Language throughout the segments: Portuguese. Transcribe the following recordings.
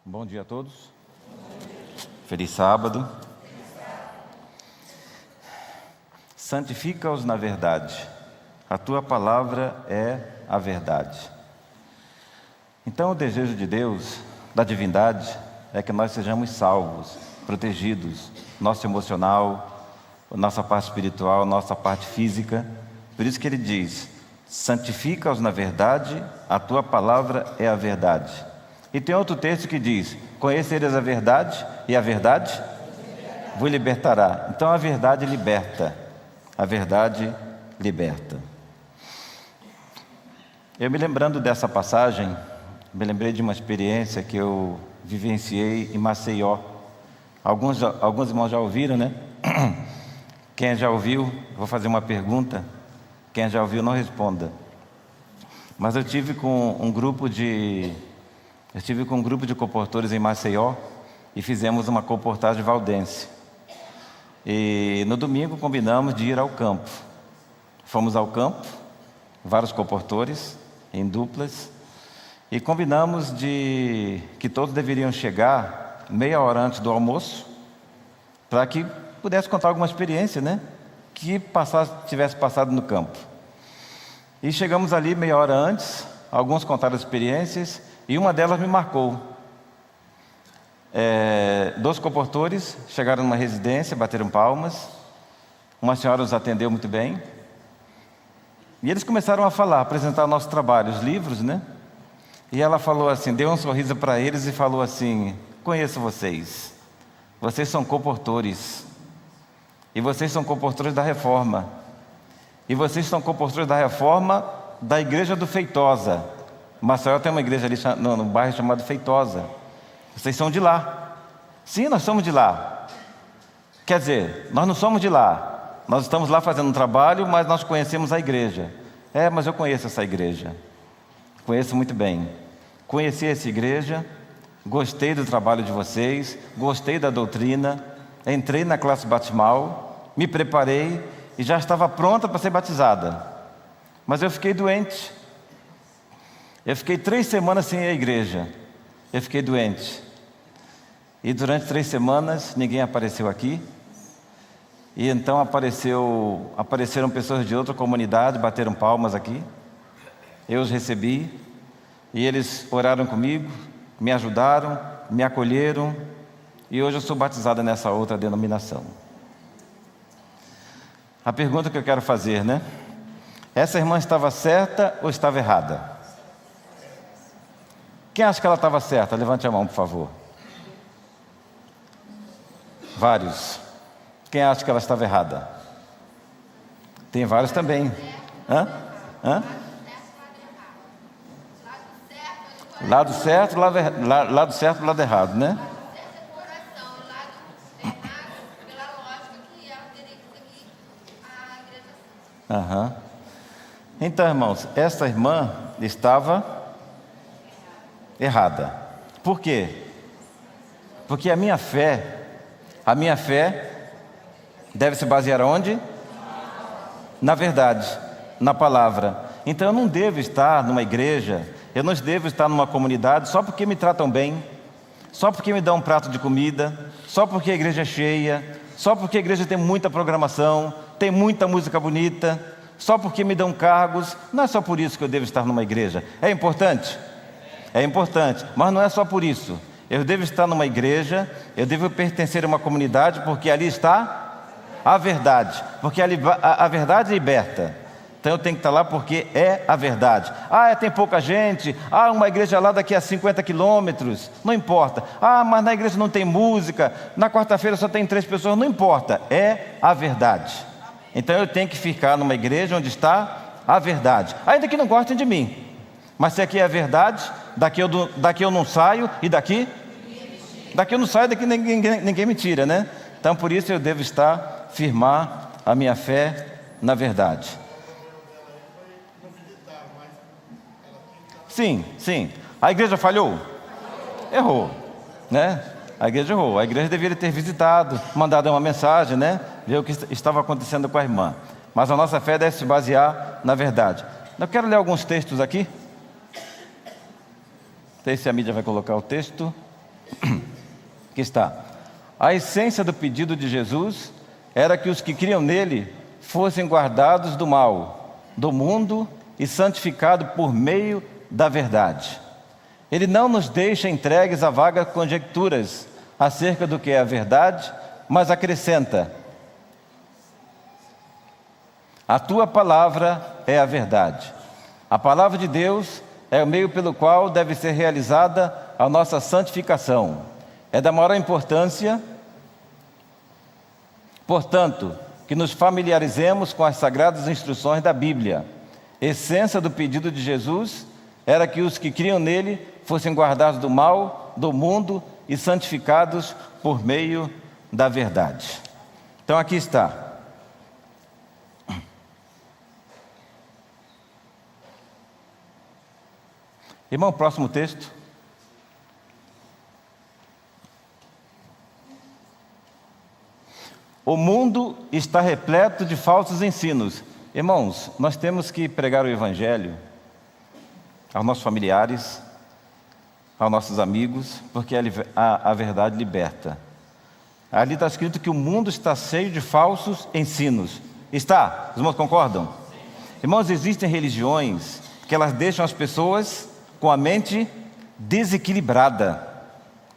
Bom dia a todos. Feliz sábado. Santifica-os na verdade. A tua palavra é a verdade. Então, o desejo de Deus, da divindade, é que nós sejamos salvos, protegidos, nosso emocional, nossa parte espiritual, nossa parte física. Por isso que ele diz: santifica-os na verdade, a tua palavra é a verdade. E tem outro texto que diz: conhecereis a verdade, e a verdade vos libertará. Então a verdade liberta. A verdade liberta. Eu me lembrando dessa passagem, me lembrei de uma experiência que eu vivenciei em Maceió. Alguns irmãos já ouviram, né? Quem já ouviu, vou fazer uma pergunta. Quem já ouviu, não responda. Mas eu tive com um grupo de comportores em Maceió e fizemos uma comportagem valdense. E no domingo combinamos de ir ao campo. Fomos ao campo, vários comportores, em duplas, e combinamos de que todos deveriam chegar meia hora antes do almoço, para que pudesse contar alguma experiência, né? Que tivesse passado no campo. E chegamos ali meia hora antes, alguns contaram experiências, e uma delas me marcou. 2 comportores chegaram numa residência, bateram palmas. Uma senhora os atendeu muito bem. E eles começaram a falar, apresentar o nosso trabalho, os livros, né? E ela falou assim, deu um sorriso para eles e falou assim: conheço vocês. Vocês são comportores. E vocês são comportores da Reforma. E vocês são comportores da Reforma da Igreja do Feitosa. Maceió tem uma igreja ali no bairro chamado Feitosa. Vocês são de lá. Sim, nós somos de lá. Quer dizer, nós não somos de lá. Nós estamos lá fazendo um trabalho, mas nós conhecemos a igreja. Mas eu conheço essa igreja. Conheço muito bem. Conheci essa igreja, gostei do trabalho de vocês, gostei da doutrina, entrei na classe batismal, me preparei e já estava pronta para ser batizada. Mas eu fiquei doente. Eu fiquei 3 semanas sem ir à igreja. Eu fiquei doente. E durante 3 semanas ninguém apareceu aqui. E então apareceram pessoas de outra comunidade, bateram palmas aqui. Eu os recebi. E eles oraram comigo, me ajudaram, me acolheram. E hoje eu sou batizada nessa outra denominação. A pergunta que eu quero fazer, né? Essa irmã estava certa ou estava errada? Quem acha que ela estava certa? Levante a mão, por favor. Vários. Quem acha que ela estava errada? Tem vários também. Lado certo, lado errado, né? Então, irmãos, essa irmã estava errada. Por quê? Porque a minha fé deve se basear onde? Na verdade, na palavra. Então eu não devo estar numa igreja, eu não devo estar numa comunidade só porque me tratam bem, só porque me dão um prato de comida, só porque a igreja é cheia, só porque a igreja tem muita programação, tem muita música bonita, só porque me dão cargos. Não é só por isso que eu devo estar numa igreja. É importante? É importante, mas não é só por isso. Eu devo estar numa igreja, eu devo pertencer a uma comunidade, porque ali está a verdade, porque a verdade liberta. Então eu tenho que estar lá porque é a verdade. Tem pouca gente, uma igreja lá daqui a 50 quilômetros, não importa. Mas na igreja não tem música, na quarta-feira só tem 3 pessoas, não importa, é a verdade. Então eu tenho que ficar numa igreja onde está a verdade, ainda que não gostem de mim. Mas se aqui é a verdade, daqui eu não saio, e daqui eu não saio, daqui ninguém me tira, né? Então por isso eu devo firmar a minha fé na verdade. Sim. A igreja falhou? Errou, né? A igreja errou. A igreja deveria ter visitado, mandado uma mensagem, né? Ver o que estava acontecendo com a irmã. Mas a nossa fé deve se basear na verdade. Eu quero ler alguns textos aqui. Não sei se a mídia vai colocar o texto. Aqui está. A essência do pedido de Jesus era que os que criam nele fossem guardados do mal, do mundo e santificados por meio da verdade. Ele não nos deixa entregues a vagas conjecturas acerca do que é a verdade, mas acrescenta: a tua palavra é a verdade. A palavra de Deus é o meio pelo qual deve ser realizada a nossa santificação. É da maior importância, portanto, que nos familiarizemos com as sagradas instruções da Bíblia. Essência do pedido de Jesus era que os que criam nele fossem guardados do mal, do mundo e santificados por meio da verdade. Então aqui está. Irmão, próximo texto. O mundo está repleto de falsos ensinos. Irmãos, nós temos que pregar o Evangelho aos nossos familiares, aos nossos amigos, porque a verdade liberta. Ali está escrito que o mundo está cheio de falsos ensinos. Está? Os irmãos concordam? Irmãos, existem religiões que elas deixam as pessoas com a mente desequilibrada.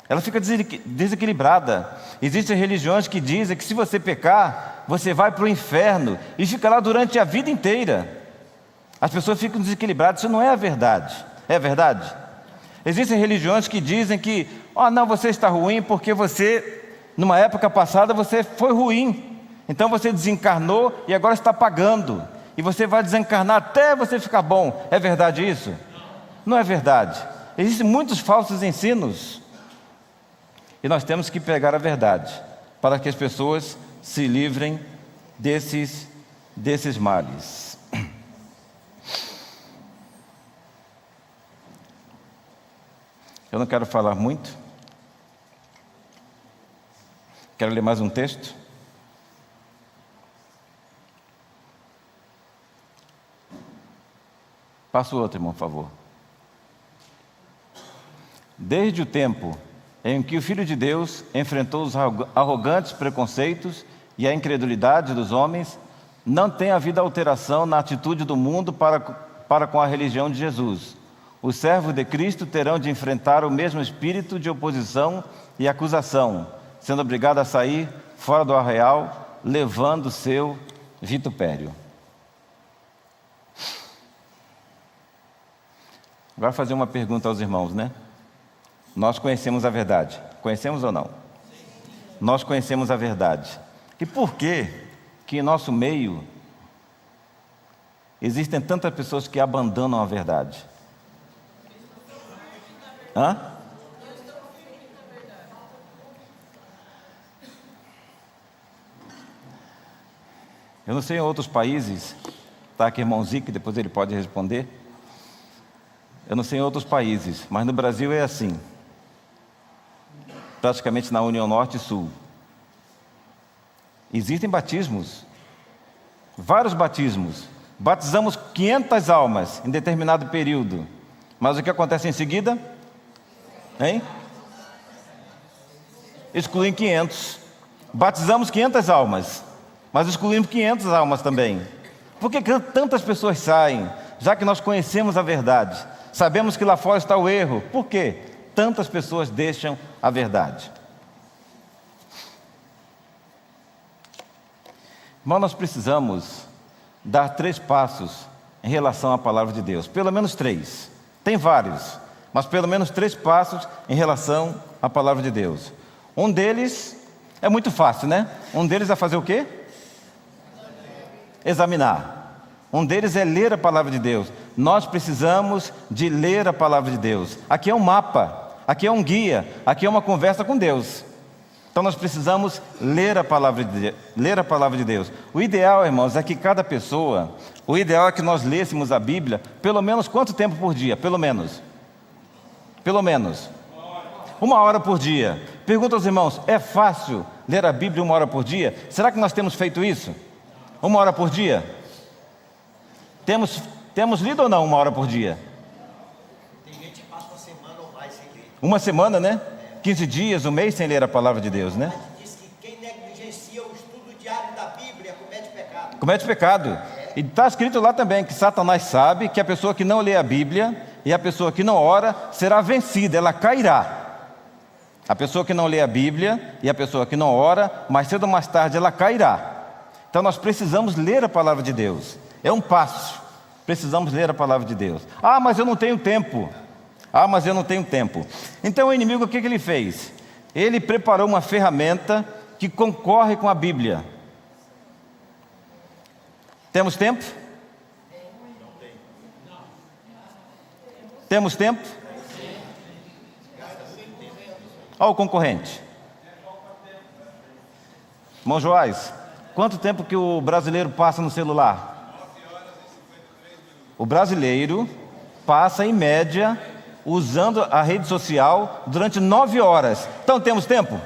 Ela fica desequilibrada. Existem religiões que dizem que se você pecar, você vai para o inferno e fica lá durante a vida inteira. As pessoas ficam desequilibradas. Isso não é a verdade. É a verdade? Existem religiões que dizem que não, você está ruim porque você, numa época passada, você foi ruim. Então você desencarnou e agora está pagando. E você vai desencarnar até você ficar bom. É verdade isso? Não é verdade. Existem muitos falsos ensinos. E nós temos que pregar a verdade, para que as pessoas se livrem desses males. Eu não quero falar muito. Quero ler mais um texto. Passa o outro, irmão, por favor. Desde o tempo em que o Filho de Deus enfrentou os arrogantes preconceitos e a incredulidade dos homens, não tem havido alteração na atitude do mundo para com a religião de Jesus. Os servos de Cristo terão de enfrentar o mesmo espírito de oposição e acusação, sendo obrigados a sair fora do arraial, levando o seu vitupério. Agora fazer uma pergunta aos irmãos, né? Nós conhecemos a verdade. Conhecemos ou não? Nós conhecemos a verdade. E por que em nosso meio existem tantas pessoas que abandonam a verdade? Eu não sei em outros países, está aqui irmão Zico, depois ele pode responder. Eu não sei em outros países, mas no Brasil é assim. Praticamente na União Norte e Sul. Existem batismos, vários batismos. Batizamos 500 almas em determinado período. Mas o que acontece em seguida? Excluem 500. Batizamos 500 almas, mas excluímos 500 almas também. Por que tantas pessoas saem? Já que nós conhecemos a verdade, sabemos que lá fora está o erro. Por quê? Tantas pessoas deixam a verdade. Mas nós precisamos dar 3 passos em relação à palavra de Deus. Pelo menos 3. Tem vários, mas pelo menos 3 passos em relação à palavra de Deus. Um deles é muito fácil, né? Um deles é fazer o quê? Examinar. Um deles é ler a palavra de Deus. Nós precisamos de ler a palavra de Deus. Aqui é um mapa. Aqui é um guia, aqui é uma conversa com Deus. Então nós precisamos ler a palavra de Deus. O ideal, irmãos, é que cada pessoa, o ideal é que nós lêssemos a Bíblia, pelo menos quanto tempo por dia? Pelo menos 1 hora por dia. Pergunta aos irmãos, é fácil ler a Bíblia 1 hora por dia? Será que nós temos feito isso? 1 hora por dia? Temos lido ou não 1 hora por dia? Uma semana, né? 15 dias, um mês sem ler a palavra de Deus, né? Diz que quem negligencia o estudo diário da Bíblia comete pecado. Comete pecado. E está escrito lá também que Satanás sabe que a pessoa que não lê a Bíblia e a pessoa que não ora será vencida, ela cairá. A pessoa que não lê a Bíblia e a pessoa que não ora, mais cedo ou mais tarde ela cairá. Então nós precisamos ler a palavra de Deus. É um passo. Precisamos ler a palavra de Deus. Ah, mas eu não tenho tempo. Ah, mas eu não tenho tempo. Então o inimigo, o que ele fez? Ele preparou uma ferramenta que concorre com a Bíblia. Temos tempo? Temos tempo? Olha o concorrente. Irmão Joás, quanto tempo que o brasileiro passa no celular? O brasileiro passa, em média, usando a rede social durante 9 horas. Então temos tempo?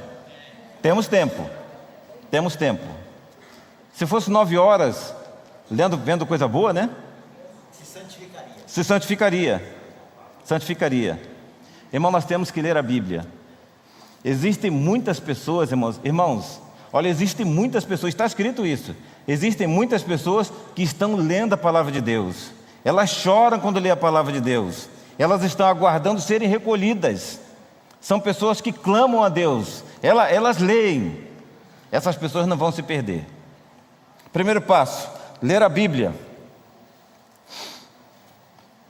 Temos tempo. Temos tempo. Se fosse 9 horas, vendo coisa boa, né? Se santificaria. Santificaria. Irmão, nós temos que ler a Bíblia. Existem muitas pessoas, irmãos, olha, existem muitas pessoas, está escrito isso. Existem muitas pessoas que estão lendo a palavra de Deus. Elas choram quando lê a palavra de Deus. Elas estão aguardando serem recolhidas. São pessoas que clamam a Deus. Elas leem. Essas pessoas não vão se perder. Primeiro passo, ler a Bíblia.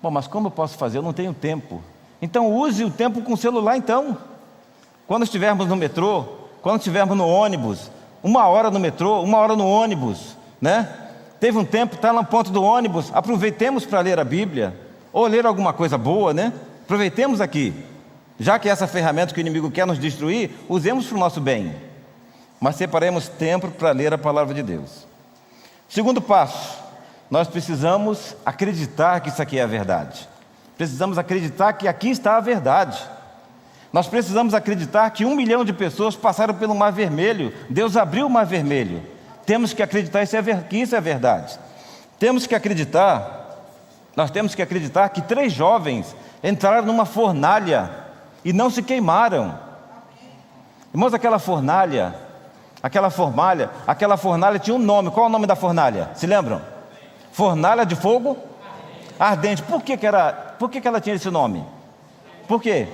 Bom, mas como eu posso fazer? Eu não tenho tempo. Então use o tempo com o celular então. Quando estivermos no metrô, quando estivermos no ônibus, 1 hora no metrô, 1 hora no ônibus, né? Teve um tempo, está lá no ponto do ônibus, aproveitemos para ler a Bíblia, ou ler alguma coisa boa, né? Aproveitemos aqui. Já que essa ferramenta que o inimigo quer nos destruir, usemos para o nosso bem. Mas separemos tempo para ler a palavra de Deus. Segundo passo, nós precisamos acreditar que isso aqui é a verdade. Precisamos acreditar que aqui está a verdade. Nós precisamos acreditar que 1 milhão de pessoas passaram pelo Mar Vermelho. Deus abriu o Mar Vermelho. Temos que acreditar que isso é verdade. Nós temos que acreditar que 3 jovens entraram numa fornalha e não se queimaram. Irmãos, aquela fornalha tinha um nome. Qual é o nome da fornalha? Se lembram? Fornalha de fogo ardente. Por que ela tinha esse nome? Por quê?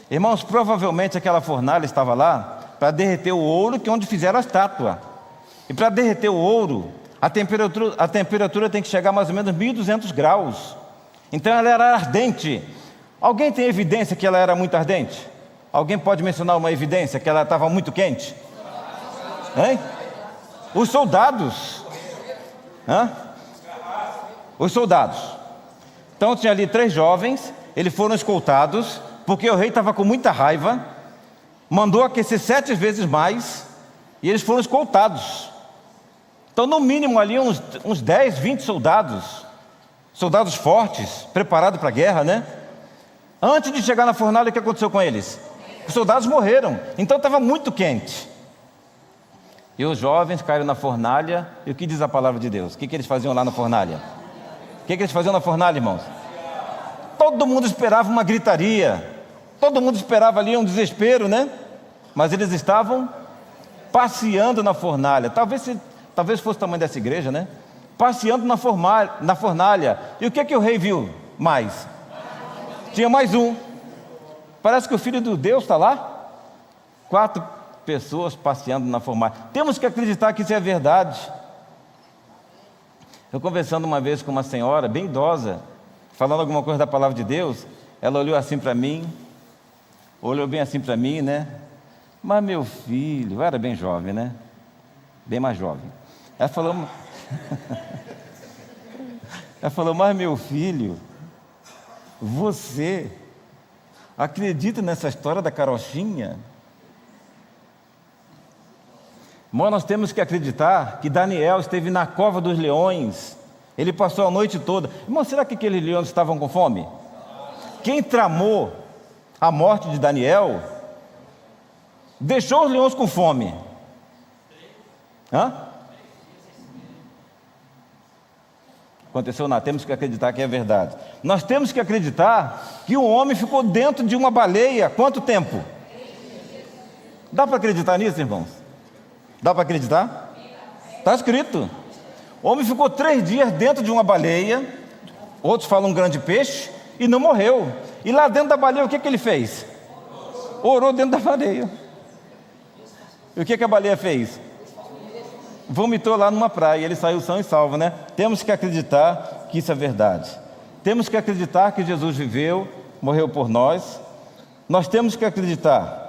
Irmãos, provavelmente aquela fornalha estava lá para derreter o ouro, que é onde fizeram a estátua. E para derreter o ouro, a temperatura tem que chegar a mais ou menos 1.200 graus. Então ela era ardente. Alguém tem evidência que ela era muito ardente? Alguém pode mencionar uma evidência que ela estava muito quente? Hein? Os soldados. Os soldados. Então tinha ali 3 jovens, eles foram escoltados, porque o rei estava com muita raiva, mandou aquecer 7 vezes mais, e eles foram escoltados. Então no mínimo ali uns 10, 20 soldados fortes, preparados para a guerra, né? Antes de chegar na fornalha, o que aconteceu com eles? Os soldados morreram, então estava muito quente. E os jovens caíram na fornalha, e o que diz a palavra de Deus? O que eles faziam lá na fornalha? O que eles faziam na fornalha, irmãos? Todo mundo esperava uma gritaria, todo mundo esperava ali um desespero, né? Mas eles estavam passeando na fornalha. Talvez fosse o tamanho dessa igreja, né? Passeando na fornalha. E o que o rei viu mais? Tinha mais um. Parece que o Filho de Deus está lá. 4 pessoas passeando na fornalha. Temos que acreditar que isso é verdade. Eu conversando uma vez com uma senhora bem idosa, falando alguma coisa da palavra de Deus, ela olhou assim para mim, olhou bem assim para mim, né? Mas meu filho, eu era bem jovem, né? Bem mais jovem. Ela falou, mas meu filho, você acredita nessa história da carochinha? Irmão, nós temos que acreditar que Daniel esteve na cova dos leões. Ele passou a noite toda. Irmão, será que aqueles leões estavam com fome? Quem tramou a morte de Daniel deixou os leões com fome. Aconteceu nada, temos que acreditar que é verdade. Nós temos que acreditar que um homem ficou dentro de uma baleia, quanto tempo? Dá para acreditar nisso, irmãos? Dá para acreditar? Está escrito. O homem ficou 3 dias dentro de uma baleia, outros falam um grande peixe, e não morreu. E lá dentro da baleia, o que ele fez? Orou dentro da baleia. E o que a baleia fez? Vomitou lá numa praia, ele saiu são e salvo, né? Temos que acreditar que isso é verdade. Temos que acreditar que Jesus viveu, morreu por nós. Nós temos que acreditar.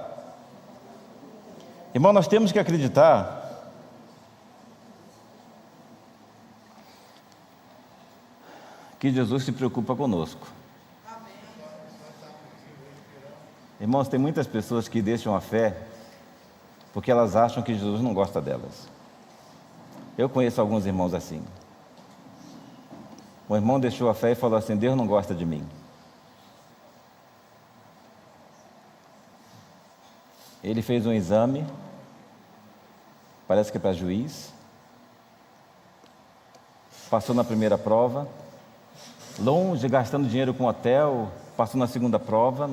Irmão, nós temos que acreditar que Jesus se preocupa conosco. Irmãos, tem muitas pessoas que deixam a fé porque elas acham que Jesus não gosta delas. Eu conheço alguns irmãos assim. O irmão deixou a fé e falou assim: Deus não gosta de mim. Ele fez um exame, parece que é para juiz, passou na primeira prova, longe, gastando dinheiro com hotel, passou na segunda prova,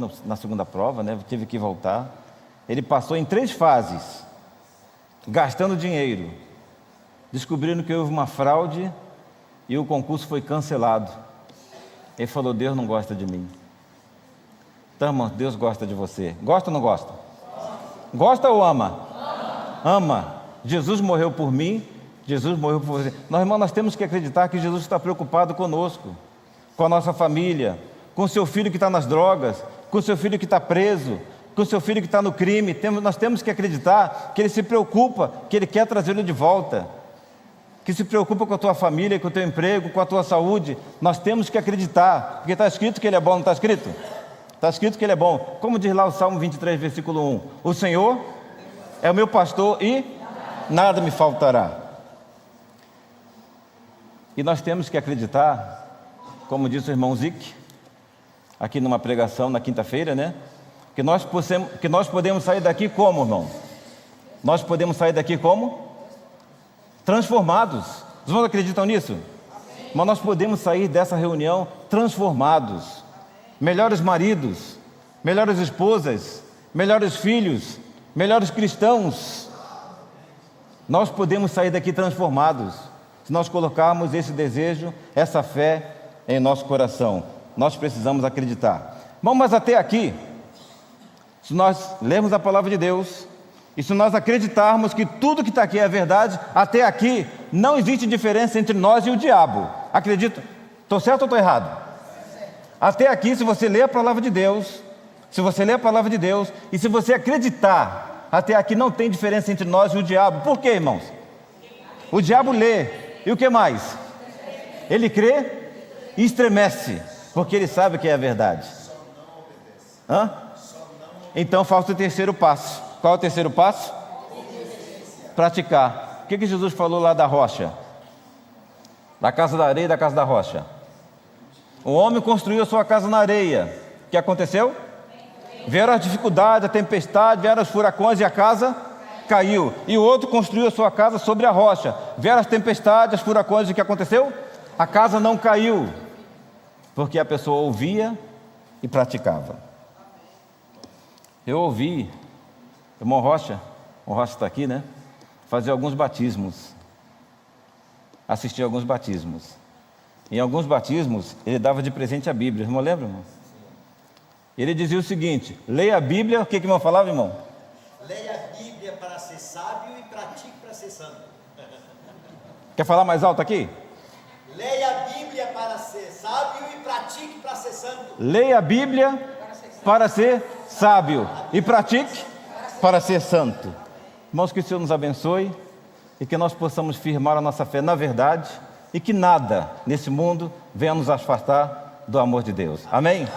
né, teve que voltar. Ele passou em 3 fases, gastando dinheiro. Descobriram que houve uma fraude e o concurso foi cancelado. Ele falou: Deus não gosta de mim. Então, irmão, Deus gosta de você. Gosta ou não gosta? Gosta ou ama? Ama. Jesus morreu por mim, Jesus morreu por você. Nós, irmãos, nós temos que acreditar que Jesus está preocupado conosco, com a nossa família, com o seu filho que está nas drogas, com o seu filho que está preso, com o seu filho que está no crime. Nós temos que acreditar que Ele se preocupa, que Ele quer trazê-lo de volta, que se preocupa com a tua família, com o teu emprego, com a tua saúde. Nós temos que acreditar, porque está escrito que Ele é bom, não está escrito? Está escrito que Ele é bom. Como diz lá o Salmo 23, versículo 1: o Senhor é o meu pastor e nada me faltará. E nós temos que acreditar, como disse o irmão Zic, aqui numa pregação na quinta-feira, né? Que nós podemos sair daqui como, irmão? Nós podemos sair daqui como? Transformados. Os irmãos acreditam nisso? Mas nós podemos sair dessa reunião transformados. Melhores maridos, melhores esposas, melhores filhos, melhores cristãos. Nós podemos sair daqui transformados, se nós colocarmos esse desejo, essa fé em nosso coração. Nós precisamos acreditar. Bom, mas até aqui, se nós lermos a palavra de Deus, e se nós acreditarmos que tudo que está aqui é verdade, até aqui não existe diferença entre nós e o diabo. Acredita? Estou certo ou estou errado? Até aqui, se você ler a palavra de Deus, e se você acreditar, até aqui não tem diferença entre nós e o diabo. Por quê, irmãos? O diabo lê, e o que mais? Ele crê e estremece, porque ele sabe que é a verdade. Então falta o terceiro passo. Qual é o terceiro passo? Praticar. O que Jesus falou lá da rocha? Da casa da areia e da casa da rocha. O homem construiu a sua casa na areia. O que aconteceu? Vieram as dificuldades, a tempestade, vieram os furacões e a casa caiu. E o outro construiu a sua casa sobre a rocha. Vieram as tempestades, os furacões e o que aconteceu? A casa não caiu, porque a pessoa ouvia e praticava. Eu ouvi o irmão Rocha está aqui, né? Fazer alguns batismos. Assistir alguns batismos. Em alguns batismos, ele dava de presente a Bíblia. Irmão, lembra, irmão? Ele dizia o seguinte: leia a Bíblia. O que o irmão falava, irmão? Leia a Bíblia para ser sábio e pratique para ser santo. Quer falar mais alto aqui? Leia a Bíblia para ser sábio e pratique para ser santo. Leia a Bíblia para ser sábio e pratique para ser santo. Irmãos, que o Senhor nos abençoe e que nós possamos firmar a nossa fé na verdade e que nada nesse mundo venha nos afastar do amor de Deus. Amém?